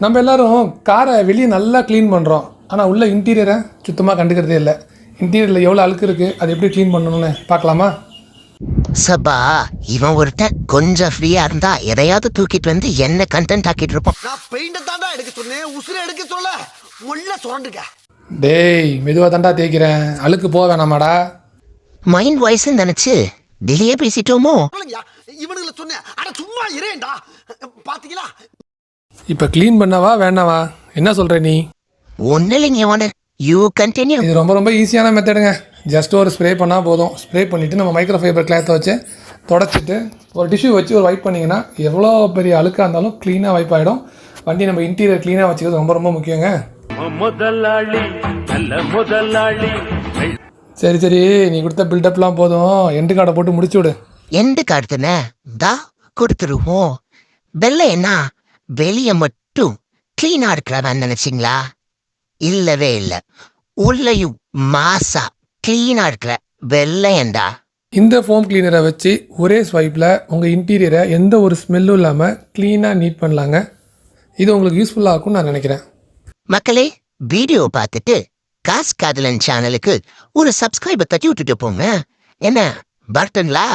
நம்ம எல்லாரும் காரை வெளியே நல்லா க்ளீன் பண்ணுறோம், ஆனால் உள்ள இன்டீரியரை சுத்தமாக கண்டுக்கிறதே இல்லை. இன்டீரியரில் எவ்வளோ அழுக்கு இருக்குது, அது எப்படி க்ளீன் பண்ணணும்னு பார்க்கலாமா? சபா, இவன் ஒருத்தன் கொஞ்சம் ஃப்ரீயா இருந்தா எதையாவது தூக்கிட்டு வந்து என்ன கண்டென்ட் ஆக்கிட்டு இருப்போம். நான் பெயிண்ட தாண்டா எடுக்க சொன்னேன், உசுரை எடுக்க சொல்ல முள்ள சுரண்டுக்க. டேய், மெதுவாக தாண்டா தேய்க்கிறேன், அழுக்கு போக வேணாமாடா. மைண்ட் வாய்ஸ் நினைச்சு டெலியே பேசிட்டோமோ. இவனுங்களை சொன்னேன், அட சும்மா இரேண்டா. பாத்தீங்களா? இப்போ க்ளீன் பண்ணவா வேணாவா, என்ன சொல்கிற நீ? ஒன்னும் இல்லைங்க ஓனர், யூ கண்டினியூ. இது ரொம்ப ரொம்ப ஈஸியான மெத்தடுங்க. ஜஸ்ட் ஒரு ஸ்ப்ரே பண்ணால் போதும். ஸ்ப்ரே பண்ணிவிட்டு நம்ம மைக்ரோ ஃபைபர் கிளாத்தை வச்சு தொடச்சிட்டு ஒரு டிஷ்யூ வச்சு ஒரு வைப் பண்ணிங்கன்னா எவ்வளோ பெரிய அழுக்காக இருந்தாலும் க்ளீனாக வைப் ஆகிடும். வண்டி நம்ம இன்டீரியர் க்ளீனாக வச்சுக்கிறது ரொம்ப ரொம்ப முக்கியங்க. சரி சரி, நீ கொடுத்த பில்டப்லாம் போதும், எண்டு கார்டை போட்டு முடிச்சு விடு. எண்டு கார்டுன தா கொடுத்துருவோம். வெள்ளை என்ன வெளியே மட்டும் கிளீனா இருக்கிறான்னு நினைச்சிங்களா? இல்லவே இல்லை, உள்ளையும் மாசா கிளீனா இருக்கிற வெள்ளையண்டா. இந்த ஃபோம் கிளீனரை வச்சு ஒரே ஸ்வைப்பில் உங்கள் இன்டீரியரை எந்த ஒரு ஸ்மெல்லும் இல்லாமல் க்ளீனாக நீட் பண்ணலாங்க. இது உங்களுக்கு யூஸ்ஃபுல்லாக இருக்கும்னு நான் நினைக்கிறேன். மக்களே, வீடியோ பார்த்துட்டு காஸ் காதலன் சேனலுக்கு ஒரு சப்ஸ்கிரைபர் தட்டி விட்டுட்டு போங்க. என்ன பர்ட்டன்லா?